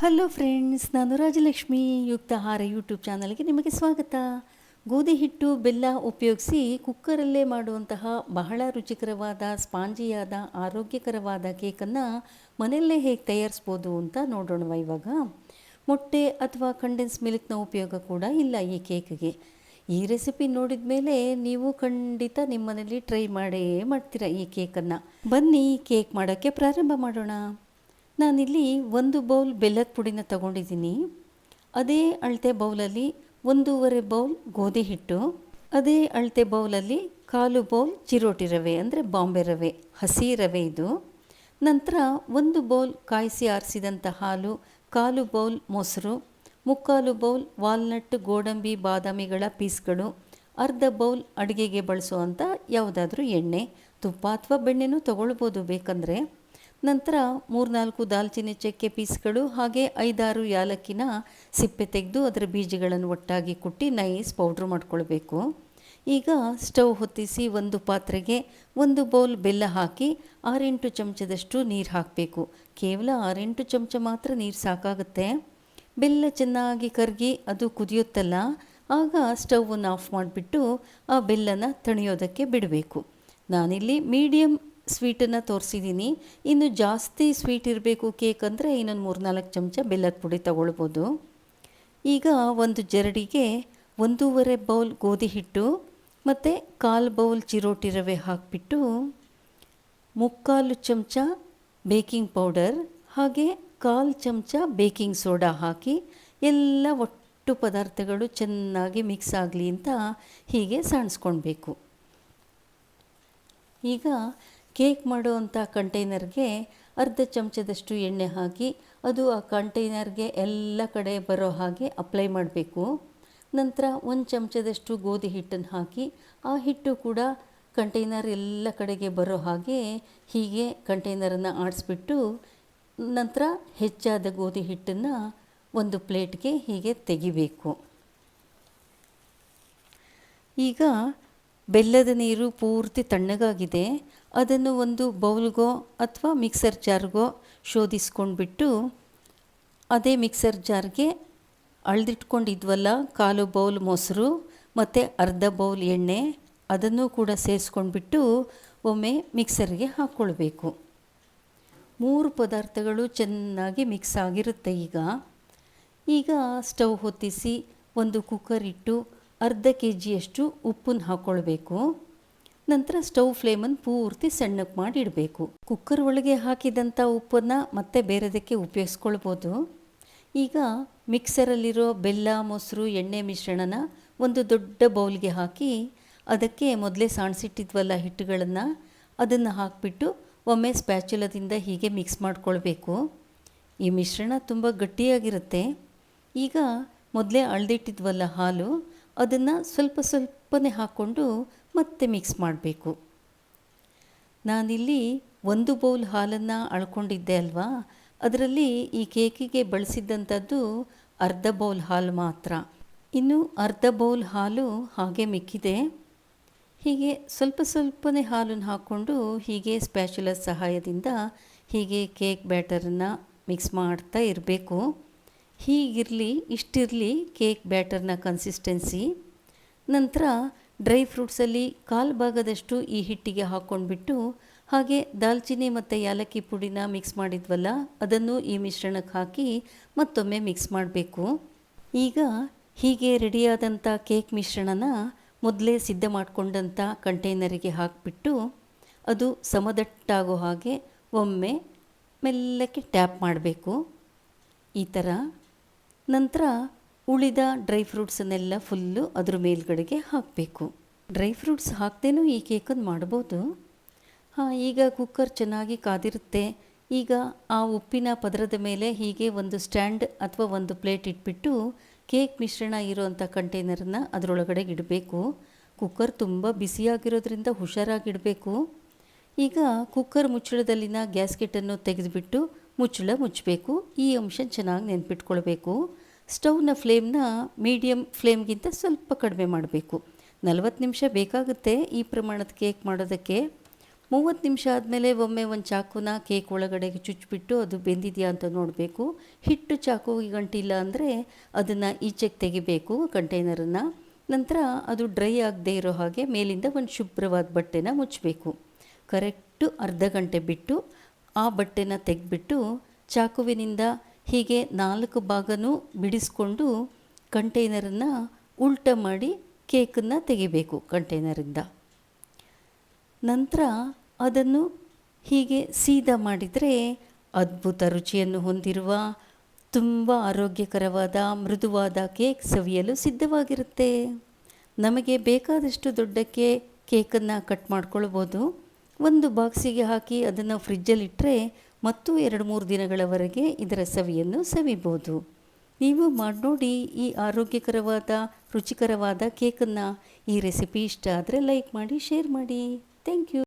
Hello friends, ನಾನು Rajalakshmi. ಯುಕ್ತಾಹಾರ YouTube ಚಾನಲ್ಗೆ ನಿಮಗೆ ಸ್ವಾಗತ. ಗೋಧಿ ಹಿಟ್ಟು ಬೆಲ್ಲ ಉಪಯೋಗಿಸಿ ಕುಕ್ಕರಲ್ಲೇ ಮಾಡುವಂತಹ ಬಹಳ ರುಚಿಕರವಾದ ಸ್ಪಾಂಜಿಯಾದ ಆರೋಗ್ಯಕರವಾದ ಕೇಕನ್ನು ಮನೆಯಲ್ಲೇ ಹೇಗೆ ತಯಾರಿಸ್ಬೋದು ಅಂತ ನೋಡೋಣವ. ಇವಾಗ ಮೊಟ್ಟೆ ಅಥವಾ ಕಂಡೆನ್ಸ್ ಮಿಲ್ಕ್ನ ಉಪಯೋಗ ಕೂಡ ಇಲ್ಲ ಈ ಕೇಕ್ಗೆ. ಈ ರೆಸಿಪಿ ನೋಡಿದ ಮೇಲೆ ನೀವು ಖಂಡಿತ ನಿಮ್ಮ ಮನೇಲಿ ಟ್ರೈ ಮಾಡೇ ಮಾಡ್ತೀರಾ ಈ ಕೇಕನ್ನು. ಬನ್ನಿ ಕೇಕ್ ಮಾಡೋಕ್ಕೆ ಪ್ರಾರಂಭ ಮಾಡೋಣ. ನಾನಿಲ್ಲಿ 1 ಬೌಲ್ ಬೆಲ್ಲದ ಪುಡಿನ ತಗೊಂಡಿದ್ದೀನಿ. ಅದೇ ಅಳತೆ ಬೌಲಲ್ಲಿ 1.5 ಬೌಲ್ ಗೋಧಿ ಹಿಟ್ಟು, ಅದೇ ಅಳತೆ ಬೌಲಲ್ಲಿ 1/4 ಬೌಲ್ ಚಿರೋಟಿ ರವೆ ಅಂದರೆ ಬಾಂಬೆ ರವೆ, ಹಸಿ ರವೆ ಇದು. ನಂತರ 1 ಬೌಲ್ ಕಾಯಿಸಿ ಆರಿಸಿದಂಥ ಹಾಲು, 1/4 ಬೌಲ್ ಮೊಸರು, 3/4 ಬೌಲ್ ವಾಲ್ನಟ್ ಗೋಡಂಬಿ ಬಾದಾಮಿಗಳ ಪೀಸ್ಗಳು, ಅರ್ಧ ಬೌಲ್ ಅಡುಗೆಗೆ ಬಳಸುವಂಥ ಯಾವುದಾದ್ರೂ ಎಣ್ಣೆ, ತುಪ್ಪ ಅಥವಾ ಬೆಣ್ಣೆನೂ ತಗೊಳ್ಬೋದು ಬೇಕಂದರೆ. ನಂತರ 3-4 ದಾಲ್ಚಿನ್ನಿ ಚಕ್ಕೆ ಪೀಸ್ಗಳು, ಹಾಗೆ 5-6 ಯಾಲಕ್ಕಿನ ಸಿಪ್ಪೆ ತೆಗೆದು ಅದರ ಬೀಜಗಳನ್ನು ಒಟ್ಟಾಗಿ ಕುಟ್ಟಿ ನೈಸ್ ಪೌಡ್ರ್ ಮಾಡ್ಕೊಳ್ಬೇಕು. ಈಗ ಸ್ಟವ್ ಹೊತ್ತಿಸಿ ಒಂದು ಪಾತ್ರೆಗೆ 1 ಬೌಲ್ ಬೆಲ್ಲ ಹಾಕಿ 6-8 ಚಮಚದಷ್ಟು ನೀರು ಹಾಕಬೇಕು. ಕೇವಲ 6-8 ಚಮಚ ಮಾತ್ರ ನೀರು ಸಾಕಾಗುತ್ತೆ. ಬೆಲ್ಲ ಚೆನ್ನಾಗಿ ಕರಗಿ ಅದು ಕುದಿಯುತ್ತಲ್ಲ, ಆಗ ಸ್ಟವನ್ನು ಆಫ್ ಮಾಡಿಬಿಟ್ಟು ಆ ಬೆಲ್ಲನ ತಣಿಯೋದಕ್ಕೆ ಬಿಡಬೇಕು. ನಾನಿಲ್ಲಿ ಮೀಡಿಯಮ್ ಸ್ವೀಟನ್ನು ತೋರಿಸಿದ್ದೀನಿ. ಇನ್ನು ಜಾಸ್ತಿ ಸ್ವೀಟ್ ಇರಬೇಕು ಕೇಕ್ ಅಂದರೆ ಇನ್ನೊಂದು 3-4 ಚಮಚ ಬೆಲ್ಲದ ಪುಡಿ ತಗೊಳ್ಬೋದು. ಈಗ ಒಂದು ಜರಡಿಗೆ 1.5 ಬೌಲ್ ಗೋಧಿ ಹಿಟ್ಟು ಮತ್ತು 1/4 ಬೌಲ್ ಚಿರೋಟಿ ರವೆ ಹಾಕಿಬಿಟ್ಟು 3/4 ಚಮಚ ಬೇಕಿಂಗ್ ಪೌಡರ್ ಹಾಗೆ 1/4 ಚಮಚ ಬೇಕಿಂಗ್ ಸೋಡಾ ಹಾಕಿ ಎಲ್ಲ ಒಟ್ಟು ಪದಾರ್ಥಗಳು ಚೆನ್ನಾಗಿ ಮಿಕ್ಸ್ ಆಗಲಿ ಅಂತ ಹೀಗೆ ಸಾಣಿಸ್ಕೊಳ್ಬೇಕು. ಈಗ ಕೇಕ್ ಮಾಡುವಂಥ ಕಂಟೈನರ್ಗೆ ಅರ್ಧ ಚಮಚದಷ್ಟು ಎಣ್ಣೆ ಹಾಕಿ ಅದು ಆ ಕಂಟೈನರ್ಗೆ ಎಲ್ಲ ಕಡೆ ಬರೋ ಹಾಗೆ ಅಪ್ಲೈ ಮಾಡಬೇಕು. ನಂತರ 1 ಚಮಚದಷ್ಟು ಗೋಧಿ ಹಿಟ್ಟನ್ನು ಹಾಕಿ ಆ ಹಿಟ್ಟು ಕೂಡ ಕಂಟೈನರ್ ಎಲ್ಲ ಕಡೆಗೆ ಬರೋ ಹಾಗೆ ಹೀಗೆ ಕಂಟೈನರನ್ನು ಆಡಿಸ್ಬಿಟ್ಟು ನಂತರ ಹೆಚ್ಚಾದ ಗೋಧಿ ಹಿಟ್ಟನ್ನು ಒಂದು ಪ್ಲೇಟ್ಗೆ ಹೀಗೆ ತೆಗಿಬೇಕು. ಈಗ ಬೆಲ್ಲದ ನೀರು ಪೂರ್ತಿ ತಣ್ಣಗಾಗಿದೆ. ಅದನ್ನು ಒಂದು ಬೌಲ್ಗೋ ಅಥವಾ ಮಿಕ್ಸರ್ ಜಾರ್ಗೋ ಶೋಧಿಸ್ಕೊಂಡ್ಬಿಟ್ಟು ಅದೇ ಮಿಕ್ಸರ್ ಜಾರ್ಗೆ ಅಳ್ದಿಟ್ಕೊಂಡಿದ್ವಲ್ಲ 1/4 ಬೌಲ್ ಮೊಸರು ಮತ್ತು ಅರ್ಧ ಬೌಲ್ ಎಣ್ಣೆ ಅದನ್ನು ಕೂಡ ಸೇರಿಸ್ಕೊಂಡ್ಬಿಟ್ಟು ಒಮ್ಮೆ ಮಿಕ್ಸರ್ಗೆ ಹಾಕ್ಕೊಳ್ಬೇಕು. 3 ಪದಾರ್ಥಗಳು ಚೆನ್ನಾಗಿ ಮಿಕ್ಸ್ ಆಗಿರುತ್ತೆ. ಈಗ ಸ್ಟವ್ ಹೊತ್ತಿಸಿ ಒಂದು ಕುಕ್ಕರ್ ಇಟ್ಟು ಅರ್ಧ kgಯಷ್ಟು ಉಪ್ಪನ್ನು ಹಾಕ್ಕೊಳ್ಬೇಕು. ನಂತರ ಸ್ಟವ್ ಫ್ಲೇಮನ್ನು ಪೂರ್ತಿ ಸಣ್ಣಕ್ಕೆ ಮಾಡಿ ಇಡಬೇಕು. ಕುಕ್ಕರ್ ಒಳಗೆ ಹಾಕಿದಂಥ ಉಪ್ಪನ್ನು ಮತ್ತೆ ಬೇರೆದಕ್ಕೆ ಉಪಯೋಗಿಸ್ಕೊಳ್ಬೋದು. ಈಗ ಮಿಕ್ಸರಲ್ಲಿರೋ ಬೆಲ್ಲ ಮೊಸರು ಎಣ್ಣೆ ಮಿಶ್ರಣನ ಒಂದು ದೊಡ್ಡ ಬೌಲ್ಗೆ ಹಾಕಿ ಅದಕ್ಕೆ ಮೊದಲೇ ಸಾಣಿಸಿಟ್ಟಿದ್ವಲ್ಲ ಹಿಟ್ಟುಗಳನ್ನು ಅದನ್ನು ಹಾಕಿಬಿಟ್ಟು ಒಮ್ಮೆ ಸ್ಪ್ಯಾಚುಲದಿಂದ ಹೀಗೆ ಮಿಕ್ಸ್ ಮಾಡ್ಕೊಳ್ಬೇಕು. ಈ ಮಿಶ್ರಣ ತುಂಬ ಗಟ್ಟಿಯಾಗಿರುತ್ತೆ. ಈಗ ಮೊದಲೇ ಅಳ್ದಿಟ್ಟಿದ್ವಲ್ಲ ಹಾಲು ಅದನ್ನು ಸ್ವಲ್ಪನೇ ಹಾಕ್ಕೊಂಡು ಮತ್ತೆ ಮಿಕ್ಸ್ ಮಾಡಬೇಕು. ನಾನಿಲ್ಲಿ 1 ಬೌಲ್ ಹಾಲನ್ನು ಅಳ್ಕೊಂಡಿದ್ದೆ ಅಲ್ವಾ, ಅದರಲ್ಲಿ ಈ ಕೇಕಿಗೆ ಬಳಸಿದ್ದಂಥದ್ದು ಅರ್ಧ ಬೌಲ್ ಹಾಲು ಮಾತ್ರ. ಇನ್ನು ಅರ್ಧ ಬೌಲ್ ಹಾಲು ಹಾಗೆ ಮಿಕ್ಕಿದೆ. ಹೀಗೆ ಸ್ವಲ್ಪನೇ ಹಾಲನ್ನು ಹಾಕ್ಕೊಂಡು ಹೀಗೆ ಸ್ಪ್ಯಾಚುಲರ್ ಸಹಾಯದಿಂದ ಹೀಗೆ ಕೇಕ್ ಬ್ಯಾಟರನ್ನು ಮಿಕ್ಸ್ ಮಾಡ್ತಾ ಇರಬೇಕು. ಇಷ್ಟಿರಲಿ ಕೇಕ್ ಬ್ಯಾಟರ್ನ ಕನ್ಸಿಸ್ಟೆನ್ಸಿ. ನಂತರ ಡ್ರೈ ಫ್ರೂಟ್ಸಲ್ಲಿ 1/4 ಭಾಗದಷ್ಟು ಈ ಹಿಟ್ಟಿಗೆ ಹಾಕ್ಕೊಂಡ್ಬಿಟ್ಟು ಹಾಗೆ ದಾಲ್ಚಿನ್ನಿ ಮತ್ತು ಯಾಲಕ್ಕಿ ಪುಡಿನ ಮಿಕ್ಸ್ ಮಾಡಿದ್ವಲ್ಲ ಅದನ್ನು ಈ ಮಿಶ್ರಣಕ್ಕೆ ಹಾಕಿ ಮತ್ತೊಮ್ಮೆ ಮಿಕ್ಸ್ ಮಾಡಬೇಕು. ಈಗ ಹೀಗೆ ರೆಡಿಯಾದಂಥ ಕೇಕ್ ಮಿಶ್ರಣನ ಮೊದಲೇ ಸಿದ್ಧ ಮಾಡಿಕೊಂಡಂಥ ಕಂಟೈನರಿಗೆ ಹಾಕಿಬಿಟ್ಟು ಅದು ಸಮದಟ್ಟಾಗೋ ಹಾಗೆ ಒಮ್ಮೆ ಮೆಲ್ಲಕ್ಕೆ ಟ್ಯಾಪ್ ಮಾಡಬೇಕು ಈ ಥರ. ನಂತರ ಉಳಿದ ಡ್ರೈ ಫ್ರೂಟ್ಸನ್ನೆಲ್ಲ ಫುಲ್ಲು ಅದ್ರ ಮೇಲ್ಗಡೆಗೆ ಹಾಕಬೇಕು. ಡ್ರೈ ಫ್ರೂಟ್ಸ್ ಹಾಕ್ದೇನೂ ಈ ಕೇಕನ್ನು ಮಾಡ್ಬೋದು. ಈಗ ಕುಕ್ಕರ್ ಚೆನ್ನಾಗಿ ಕಾದಿರುತ್ತೆ. ಈಗ ಆ ಉಪ್ಪಿನ ಪದರದ ಮೇಲೆ ಹೀಗೆ ಒಂದು ಸ್ಟ್ಯಾಂಡ್ ಅಥವಾ ಒಂದು ಪ್ಲೇಟ್ ಇಟ್ಬಿಟ್ಟು ಕೇಕ್ ಮಿಶ್ರಣ ಇರೋವಂಥ ಕಂಟೈನರನ್ನು ಅದರೊಳಗಡೆ ಇಡಬೇಕು. ಕುಕ್ಕರ್ ತುಂಬ ಬಿಸಿಯಾಗಿರೋದ್ರಿಂದ ಹುಷಾರಾಗಿಡಬೇಕು. ಈಗ ಕುಕ್ಕರ್ ಮುಚ್ಚಳದಲ್ಲಿನ ಗ್ಯಾಸ್ಕೆಟನ್ನು ತೆಗೆದುಬಿಟ್ಟು ಮುಚ್ಚಳ ಮುಚ್ಚಬೇಕು. ಈ ಅಂಶ ಚೆನ್ನಾಗಿ ನೆನ್ಪಿಟ್ಕೊಳ್ಬೇಕು. ಸ್ಟವ್ನ ಫ್ಲೇಮ್ನ ಮೀಡಿಯಮ್ ಫ್ಲೇಮ್ಗಿಂತ ಸ್ವಲ್ಪ ಕಡಿಮೆ ಮಾಡಬೇಕು. 40 ನಿಮಿಷ ಬೇಕಾಗುತ್ತೆ ಈ ಪ್ರಮಾಣದ ಕೇಕ್ ಮಾಡೋದಕ್ಕೆ. 30 ನಿಮಿಷ ಆದಮೇಲೆ ಒಮ್ಮೆ ಒಂದು ಚಾಕುನ ಕೇಕ್ ಒಳಗಡೆಗೆ ಚುಚ್ಚಿಬಿಟ್ಟು ಅದು ಬೆಂದಿದೆಯಾ ಅಂತ ನೋಡಬೇಕು. ಹಿಟ್ಟು ಚಾಕುವಿಗೆ ಗಂಟಿಲ್ಲ ಅಂದರೆ ಅದನ್ನು ಈಚೆಗೆ ತೆಗಿಬೇಕು ಕಂಟೈನರನ್ನು. ನಂತರ ಅದು ಡ್ರೈ ಆಗದೇ ಇರೋ ಹಾಗೆ ಮೇಲಿಂದ ಒಂದು ಶುಭ್ರವಾದ ಬಟ್ಟೆನ ಮುಚ್ಚಬೇಕು. ಕರೆಕ್ಟು ಅರ್ಧ ಗಂಟೆ ಬಿಟ್ಟು ಆ ಬಟ್ಟೆನ ತೆಗೆದ್ಬಿಟ್ಟು ಚಾಕುವಿನಿಂದ ಹೀಗೆ 4 ಭಾಗನೂ ಬಿಡಿಸ್ಕೊಂಡು ಕಂಟೈನರನ್ನು ಉಲ್ಟ ಮಾಡಿ ಕೇಕನ್ನು ತೆಗಿಬೇಕು ಕಂಟೈನರಿಂದ. ನಂತರ ಅದನ್ನು ಹೀಗೆ ಸೀದಾ ಮಾಡಿದರೆ ಅದ್ಭುತ ರುಚಿಯನ್ನು ಹೊಂದಿರುವ ತುಂಬ ಆರೋಗ್ಯಕರವಾದ ಮೃದುವಾದ ಕೇಕ್ ಸವಿಯಲು ಸಿದ್ಧವಾಗಿರುತ್ತೆ. ನಮಗೆ ಬೇಕಾದಷ್ಟು ದೊಡ್ಡಕ್ಕೆ ಕೇಕನ್ನು ಕಟ್ ಮಾಡ್ಕೊಳ್ಬೋದು. ಒಂದು ಬಾಕ್ಸಿಗೆ ಹಾಕಿ ಅದನ್ನು ಫ್ರಿಜ್ಜಲ್ಲಿಟ್ಟರೆ ಮತ್ತು 2-3 ದಿನಗಳವರೆಗೆ ಇದರ ಸವಿಯನ್ನು ಸವಿಬೋದು. ನೀವು ಮಾಡಿ ನೋಡಿ ಈ ಆರೋಗ್ಯಕರವಾದ ರುಚಿಕರವಾದ ಕೇಕನ್ನು. ಈ ರೆಸಿಪಿ ಇಷ್ಟ ಆದರೆ ಲೈಕ್ ಮಾಡಿ, ಶೇರ್ ಮಾಡಿ. Thank you.